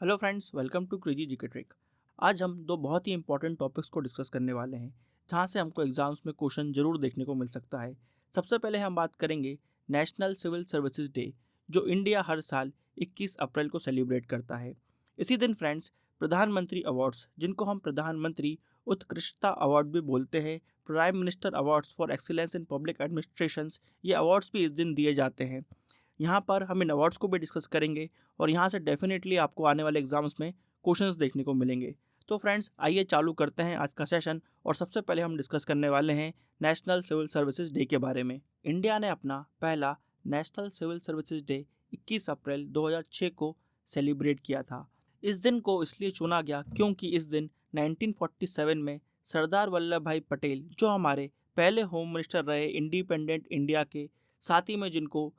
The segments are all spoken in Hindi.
Hello friends, welcome to crazy GK trick. आज हम दो बहुत ही इंपॉर्टेंट टॉपिक्स को डिस्कस करने वाले हैं, जहां से हमको एग्जाम्स में क्वेश्चन जरूर देखने को मिल सकता है। सबसे पहले हम बात करेंगे नेशनल सिविल सर्विसेज डे, जो इंडिया हर साल 21 अप्रैल को सेलिब्रेट करता है। इसी दिन फ्रेंड्स, प्रधानमंत्री अवार्ड्स, जिनको हम प्रधानमंत्री उत्कृष्टता अवार्ड भी बोलते हैं, prime minister awards for excellence in public administrations, ये अवार्ड्स भी इस दिन दिए जाते हैं। यहाँ पर हम इन अवार्ड्स को भी डिस्कस करेंगे और यहाँ से डेफिनेटली आपको आने वाले एग्जाम्स में क्वेश्चंस देखने को मिलेंगे। तो फ्रेंड्स, आइए चालू करते हैं आज का सेशन। और सबसे पहले हम डिस्कस करने वाले हैं नेशनल सिविल सर्विसेज डे के बारे में। इंडिया ने अपना पहला नेशनल सिविल सर्विसेज डे 21 अप्रैल 2006 को सेलिब्रेट किया था। इस दिन को इसलिए चुना गया क्योंकि इस दिन 1947 में सरदार वल्लभ भाई पटेल, जो हमारे पहले होम मिनिस्टर रहे इंडिपेंडेंट इंडिया के, साथ ही में जिनको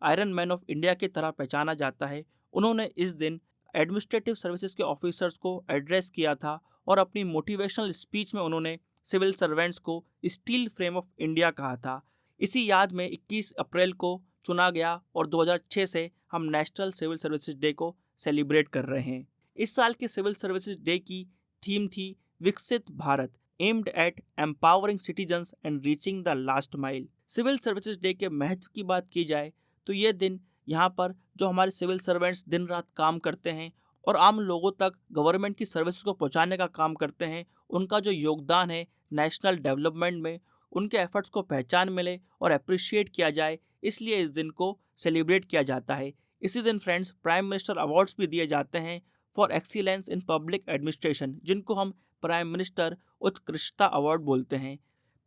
आयरन मैन ऑफ इंडिया की तरह पहचाना जाता है, उन्होंने इस दिन एडमिनिस्ट्रेटिव सर्विसेज के ऑफिसर्स को एड्रेस किया था और अपनी मोटिवेशनल स्पीच में उन्होंने सिविल सर्वेंट्स को स्टील फ्रेम ऑफ इंडिया कहा था। इसी याद में 21 अप्रैल को चुना गया और 2006 से हम नेशनल सिविल सर्विसेज डे को सेलिब्रेट कर रहे हैं। इस साल के सिविल सर्विसेज डे की थीम थी Viksit Bharat, aimed at empowering citizens and reaching the last mile. Civil services day के महत्व की बात की जाए तो ये दिन यहाँ पर जो हमारे सिविल सर्वेंट्स दिन रात काम करते हैं और आम लोगों तक गवर्नमेंट की सर्विस को पहुँचाने का काम करते हैं, उनका जो योगदान है नेशनल डेवलपमेंट में, उनके एफर्ट्स को पहचान मिले और अप्रिशिएट किया जाए, इसलिए इस दिन को सेलिब्रेट किया जाता है। इसी दिन फ्रेंड्स, प्राइम मिनिस्टर अवार्ड्स भी दिए जाते हैं for excellence in public administration, जिनको हम प्राइम मिनिस्टर उत्कृष्टता अवार्ड बोलते हैं।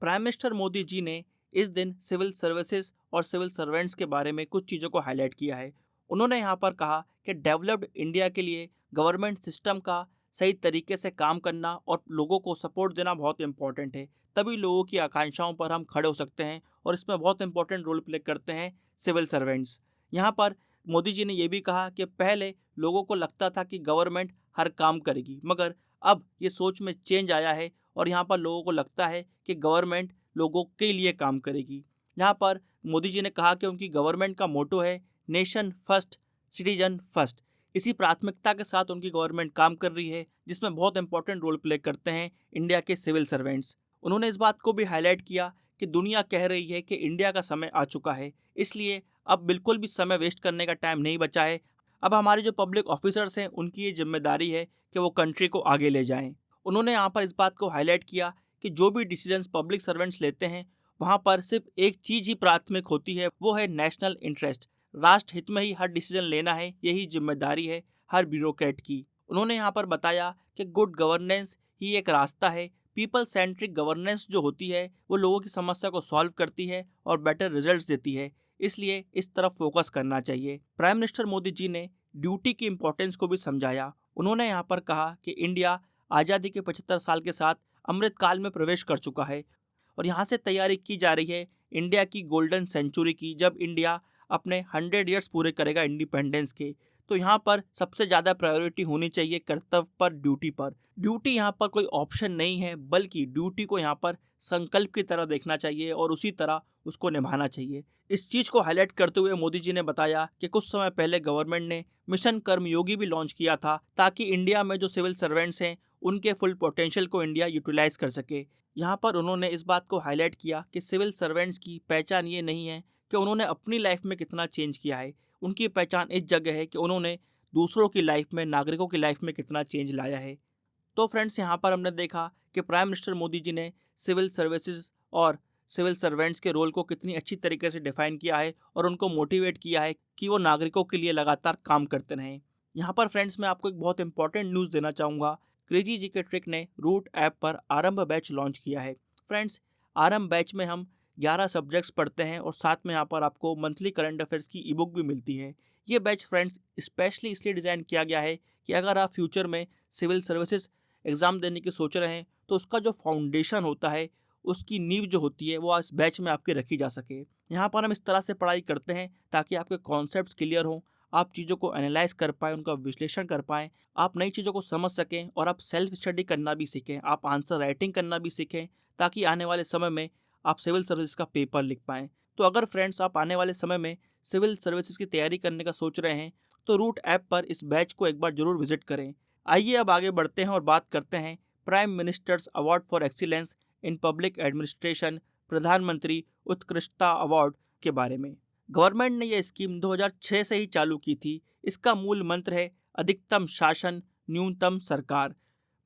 प्राइम मिनिस्टर मोदी जी ने इस दिन सिविल सर्विसेज और सिविल सर्वेंट्स के बारे में कुछ चीज़ों को हाईलाइट किया है। उन्होंने यहाँ पर कहा कि डेवलप्ड इंडिया के लिए गवर्नमेंट सिस्टम का सही तरीके से काम करना और लोगों को सपोर्ट देना बहुत इंपॉर्टेंट है। तभी लोगों की आकांक्षाओं पर हम खड़े हो सकते हैं और इसमें बहुत इंपॉर्टेंट रोल प्ले करते हैं सिविल सर्वेंट्स। यहाँ पर मोदी जी ने यह भी कहा कि पहले लोगों को लगता था कि गवर्नमेंट हर काम करेगी, मगर अब ये सोच में चेंज आया है और यहाँ पर लोगों को लगता है कि गवर्नमेंट लोगों के लिए काम करेगी। यहाँ पर मोदी जी ने कहा कि उनकी गवर्नमेंट का मोटो है नेशन फर्स्ट, सिटीजन फर्स्ट। इसी प्राथमिकता के साथ उनकी गवर्नमेंट काम कर रही है, जिसमें बहुत इंपॉर्टेंट रोल प्ले करते हैं इंडिया के सिविल सर्वेंट्स। उन्होंने इस बात को भी हाईलाइट किया कि दुनिया कह रही है कि इंडिया का समय आ चुका है, इसलिए अब बिल्कुल भी समय वेस्ट करने का टाइम नहीं बचा है। अब हमारे जो पब्लिक ऑफिसर्स हैं, उनकी ये जिम्मेदारी है कि वो कंट्री को आगे ले जाएं। उन्होंने यहाँ पर इस बात को हाईलाइट किया कि जो भी डिसीजंस पब्लिक सर्वेंट्स लेते हैं, वहाँ पर सिर्फ एक चीज़ ही प्राथमिक होती है, वो है नेशनल इंटरेस्ट। राष्ट्र हित में ही हर डिसीजन लेना है, यही जिम्मेदारी है हर ब्यूरोक्रेट की। उन्होंने यहाँ पर बताया कि गुड गवर्नेंस ही एक रास्ता है। पीपल सेंट्रिक गवर्नेंस जो होती है, वो लोगों की समस्या को सॉल्व करती है और बेटर रिजल्ट्स देती है, इसलिए इस तरफ फोकस करना चाहिए। प्राइम मिनिस्टर मोदी जी ने ड्यूटी की इंपॉर्टेंस को भी समझाया। उन्होंने यहाँ पर कहा कि इंडिया आज़ादी के 75 साल के साथ अमृतकाल में प्रवेश कर चुका है और यहाँ से तैयारी की जा रही है इंडिया की गोल्डन सेंचुरी की, जब इंडिया अपने 100 ईयर्स पूरे करेगा इंडिपेंडेंस के। तो यहाँ पर सबसे ज़्यादा प्रायोरिटी होनी चाहिए कर्तव्य पर, ड्यूटी पर। ड्यूटी यहाँ पर कोई ऑप्शन नहीं है, बल्कि ड्यूटी को यहाँ पर संकल्प की तरह देखना चाहिए और उसी तरह उसको निभाना चाहिए। इस चीज़ को हाईलाइट करते हुए मोदी जी ने बताया कि कुछ समय पहले गवर्नमेंट ने मिशन कर्मयोगी भी लॉन्च किया था, ताकि इंडिया में जो सिविल सर्वेंट्स हैं, उनके फुल पोटेंशियल को इंडिया यूटिलाइज कर सके। यहाँ पर उन्होंने इस बात को हाईलाइट किया कि सिविल सर्वेंट्स की पहचान ये नहीं है कि उन्होंने अपनी लाइफ में कितना चेंज किया है, उनकी पहचान इस जगह है कि उन्होंने दूसरों की लाइफ में, नागरिकों की लाइफ में कितना चेंज लाया है। तो फ्रेंड्स, यहाँ पर हमने देखा कि प्राइम मिनिस्टर मोदी जी ने सिविल सर्विसेज और सिविल सर्वेंट्स के रोल को कितनी अच्छी तरीके से डिफाइन किया है और उनको मोटिवेट किया है कि वो नागरिकों के लिए लगातार काम करते रहें। यहाँ पर फ्रेंड्स, मैं आपको एक बहुत इंपॉर्टेंट न्यूज़ देना चाहूँगा। क्रेजी जीके ट्रिक ने रूट ऐप पर आरंभ बैच लॉन्च किया है। फ्रेंड्स, आरंभ बैच में हम 11 सब्जेक्ट्स पढ़ते हैं और साथ में यहाँ पर आपको मंथली करंट अफेयर्स की ई बुक भी मिलती है। ये बैच फ्रेंड्स स्पेशली इसलिए डिज़ाइन किया गया है कि अगर आप फ्यूचर में सिविल सर्विसेज एग्ज़ाम देने की सोच रहे हैं, तो उसका जो फाउंडेशन होता है, उसकी नींव जो होती है, वो इस बैच में आपकी रखी जा सके। यहाँ पर हम इस तरह से पढ़ाई करते हैं ताकि आपके कॉन्सेप्ट्स क्लियर हों, आप चीज़ों को एनालाइज कर पाएँ, उनका विश्लेषण कर पाएँ, आप नई चीज़ों को समझ सकें और आप सेल्फ स्टडी करना भी सीखें, आप आंसर राइटिंग करना भी सीखें, ताकि आने वाले समय में आप सिविल सर्विस का पेपर लिख पाएँ। तो अगर फ्रेंड्स, आप आने वाले समय में सिविल सर्विसेज की तैयारी करने का सोच रहे हैं, तो रूट ऐप पर इस बैच को एक बार जरूर विजिट करें। आइए अब आगे बढ़ते हैं और बात करते हैं prime minister's award for excellence in public administration, प्रधानमंत्री उत्कृष्टता अवार्ड के बारे में। गवर्नमेंट ने यह स्कीम 2006 से ही चालू की थी। इसका मूल मंत्र है अधिकतम शासन, न्यूनतम सरकार,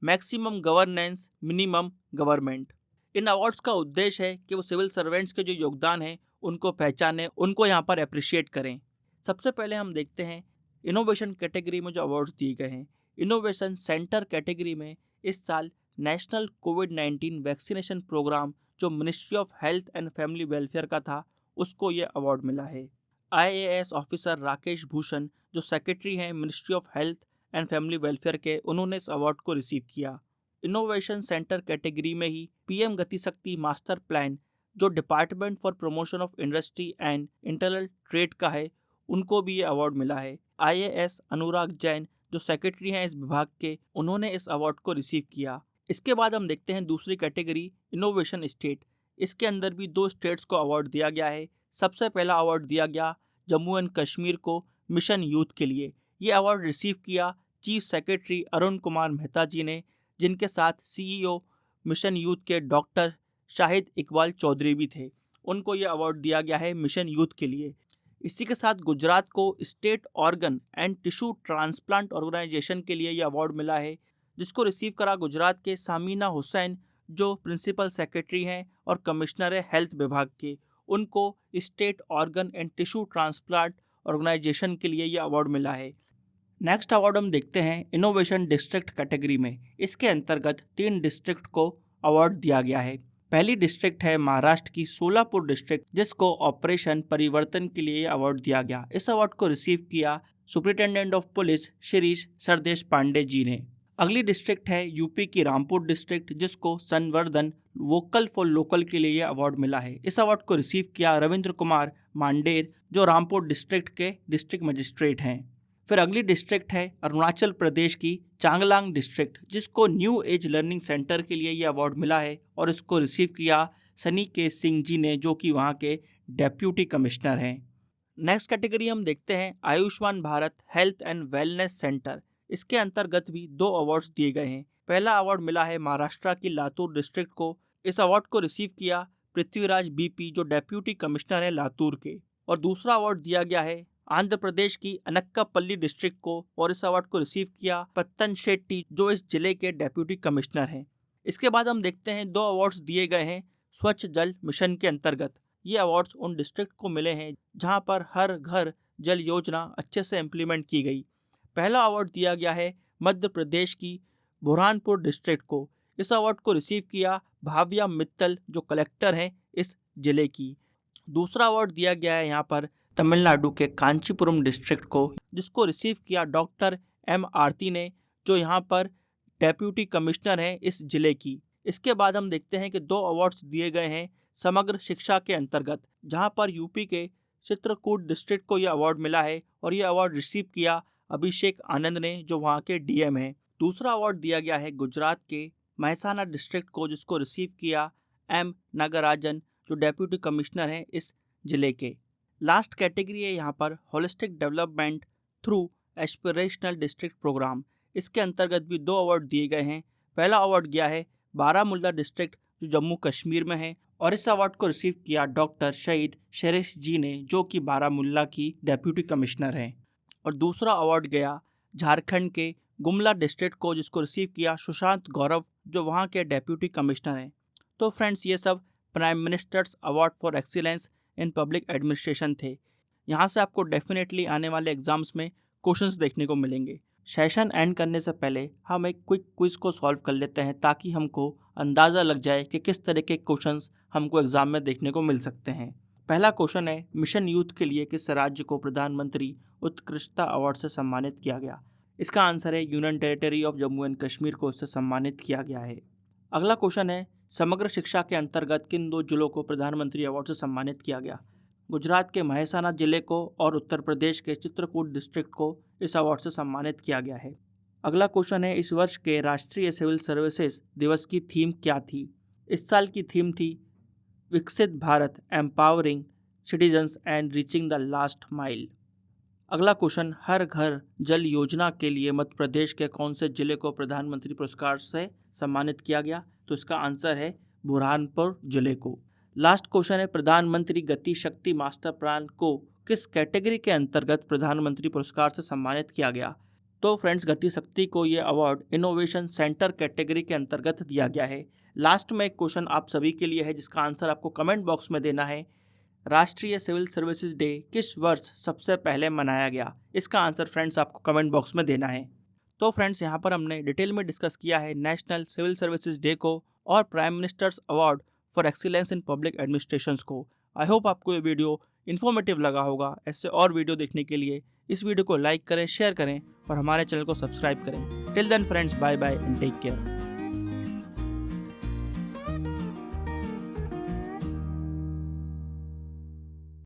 मैक्सिमम गवर्नेंस, मिनिमम गवर्नमेंट। इन अवार्ड्स का उद्देश्य है कि वो सिविल सर्वेंट्स के जो योगदान है उनको पहचानें, उनको यहाँ पर अप्रिशिएट करें। सबसे पहले हम देखते हैं इनोवेशन कैटेगरी में जो अवार्ड्स दिए गए हैं। इनोवेशन सेंटर कैटेगरी में इस साल नेशनल कोविड-19 वैक्सीनेशन प्रोग्राम जो ministry of health and family welfare का था, उसको ये अवार्ड मिला है। IAS ऑफिसर राकेश भूषण जो सेक्रेटरी हैं ministry of health and family welfare के, उन्होंने इस अवार्ड को रिसीव किया। इनोवेशन सेंटर कैटेगरी में ही PM गति शक्ति मास्टर प्लान जो department for promotion of industry and internal trade का है, उनको भी ये अवार्ड मिला है। IAS अनुराग जैन जो सेक्रेटरी हैं इस विभाग के, उन्होंने इस अवार्ड को रिसीव किया। इसके बाद हम देखते हैं दूसरी कैटेगरी इनोवेशन स्टेट। इसके अंदर भी 2 स्टेट्स को अवार्ड दिया गया है। सबसे पहला अवार्ड दिया गया जम्मू एंड कश्मीर को मिशन यूथ के लिए। ये अवार्ड रिसीव किया चीफ सेक्रेटरी अरुण कुमार मेहता जी ने, जिनके साथ CEO मिशन यूथ के डॉक्टर शाहिद इकबाल चौधरी भी थे। उनको ये अवार्ड दिया गया है मिशन यूथ के लिए। इसी के साथ गुजरात को state organ and tissue transplant organisation के लिए ये अवार्ड मिला है, जिसको रिसीव करा गुजरात के सामीना हुसैन जो प्रिंसिपल सेक्रेटरी हैं और कमिश्नर है हेल्थ विभाग के। उनको state organ and tissue transplant organisation के लिए ये अवार्ड मिला है। नेक्स्ट अवार्ड हम देखते हैं इनोवेशन डिस्ट्रिक्ट कैटेगरी में। इसके अंतर्गत 3 डिस्ट्रिक्ट को अवार्ड दिया गया है। पहली डिस्ट्रिक्ट है महाराष्ट्र की सोलापुर डिस्ट्रिक्ट, जिसको ऑपरेशन परिवर्तन के लिए अवार्ड दिया गया। इस अवार्ड को रिसीव किया superintendent of police Shirish Sardesh Pande ji ने। अगली डिस्ट्रिक्ट है यूपी की रामपुर डिस्ट्रिक्ट, जिसको संवर्धन वोकल फॉर लोकल के लिए अवार्ड मिला है। इस अवार्ड को रिसीव किया रविंद्र कुमार मांडेर जो रामपुर डिस्ट्रिक्ट के डिस्ट्रिक्ट मजिस्ट्रेट हैं। फिर अगली डिस्ट्रिक्ट है अरुणाचल प्रदेश की चांगलांग डिस्ट्रिक्ट, जिसको न्यू एज लर्निंग सेंटर के लिए ये अवार्ड मिला है और इसको रिसीव किया सनी के सिंह जी ने, जो कि वहाँ के डेप्यूटी कमिश्नर हैं। नेक्स्ट कैटेगरी हम देखते हैं Ayushman Bharat health and wellness centre. इसके अंतर्गत भी 2 अवार्ड्स दिए गए हैं। पहला अवार्ड मिला है महाराष्ट्र की लातूर डिस्ट्रिक्ट को। इस अवार्ड को रिसीव किया पृथ्वीराज BP जो डेप्यूटी कमिश्नर है लातूर के। और दूसरा अवार्ड दिया गया है आंध्र प्रदेश की अनक्कापल्ली डिस्ट्रिक्ट को, और इस अवार्ड को रिसीव किया पत्तन शेट्टी जो इस जिले के डेप्यूटी कमिश्नर हैं। इसके बाद हम देखते हैं 2 अवार्ड्स दिए गए हैं स्वच्छ जल मिशन के अंतर्गत। ये अवार्ड्स उन डिस्ट्रिक्ट को मिले हैं जहां पर हर घर जल योजना अच्छे से इम्प्लीमेंट की गई। पहला अवार्ड दिया गया है मध्य प्रदेश की बुरहानपुर डिस्ट्रिक्ट को। इस अवार्ड को रिसीव किया भाव्या मित्तल जो कलेक्टर हैं इस जिले की। दूसरा अवार्ड दिया गया है यहाँ पर तमिलनाडु के कांचीपुरम डिस्ट्रिक्ट को, जिसको रिसीव किया डॉक्टर M आरती ने, जो यहाँ पर डेप्यूटी कमिश्नर हैं इस जिले की। इसके बाद हम देखते हैं कि 2 अवार्ड्स दिए गए हैं समग्र शिक्षा के अंतर्गत, जहाँ पर यूपी के चित्रकूट डिस्ट्रिक्ट को यह अवार्ड मिला है और यह अवार्ड रिसीव किया अभिषेक आनंद ने, जो वहाँ के DM हैं। दूसरा अवार्ड दिया गया है गुजरात के महसाना डिस्ट्रिक्ट को, जिसको रिसीव किया M नागराजन जो डेप्यूटी कमिश्नर हैं इस जिले के। लास्ट कैटेगरी है यहाँ पर holistic development through aspirational district programme. इसके अंतर्गत भी 2 अवार्ड दिए गए हैं। पहला अवार्ड गया है बारामुल्ला डिस्ट्रिक्ट जो जम्मू कश्मीर में है, और इस अवार्ड को रिसीव किया डॉक्टर शहीद शेरिश जी ने, जो कि बारामुल्ला की डेप्यूटी कमिश्नर हैं। और दूसरा अवार्ड गया झारखंड के गुमला डिस्ट्रिक्ट को, जिसको रिसीव किया सुशांत गौरव जो वहाँ के डेप्यूटी कमिश्नर हैं। तो फ्रेंड्स, ये सब prime minister's award for excellence in public administration थे। यहाँ से आपको डेफिनेटली आने वाले एग्जाम्स में क्वेश्चंस देखने को मिलेंगे। सेशन एंड करने से पहले हम एक क्विक क्विज को सॉल्व कर लेते हैं, ताकि हमको अंदाज़ा लग जाए कि किस तरह के क्वेश्चंस हमको एग्जाम में देखने को मिल सकते हैं। पहला क्वेश्चन है मिशन यूथ के लिए किस राज्य को प्रधानमंत्री उत्कृष्टता अवार्ड से सम्मानित किया गया? इसका आंसर है union territory of Jammu and Kashmir को इससे सम्मानित किया गया है। अगला क्वेश्चन है समग्र शिक्षा के अंतर्गत किन 2 जिलों को प्रधानमंत्री अवार्ड से सम्मानित किया गया? गुजरात के महसाना जिले को और उत्तर प्रदेश के चित्रकूट डिस्ट्रिक्ट को इस अवार्ड से सम्मानित किया गया है। अगला क्वेश्चन है इस वर्ष के राष्ट्रीय सिविल सर्विसेज दिवस की थीम क्या थी? इस साल की थीम थी Viksit Bharat, empowering citizens and reaching the last mile. अगला क्वेश्चन, हर घर जल योजना के लिए मध्य प्रदेश के कौन से जिले को प्रधानमंत्री पुरस्कार से सम्मानित किया गया? तो इसका आंसर है बुरहानपुर जिले को। लास्ट क्वेश्चन है, प्रधानमंत्री गति शक्ति मास्टर प्लान को किस कैटेगरी के अंतर्गत प्रधानमंत्री पुरस्कार से सम्मानित किया गया? तो फ्रेंड्स, गति शक्ति को ये अवार्ड इनोवेशन सेंटर कैटेगरी के अंतर्गत दिया गया है। लास्ट में एक क्वेश्चन आप सभी के लिए है जिसका आंसर आपको कमेंट बॉक्स में देना है। राष्ट्रीय सिविल सर्विसेज डे किस वर्ष सबसे पहले मनाया गया? इसका आंसर फ्रेंड्स आपको कमेंट बॉक्स में देना है। तो फ्रेंड्स, यहाँ पर हमने डिटेल में डिस्कस किया है नेशनल सिविल सर्विसेज डे को और prime minister's award for excellence in public administrations को। आई होप आपको ये वीडियो इन्फॉर्मेटिव लगा होगा। ऐसे और वीडियो देखने के लिए इस वीडियो को लाइक करें, शेयर करें और हमारे चैनल को सब्सक्राइब करें। Till then friends, bye bye and take care.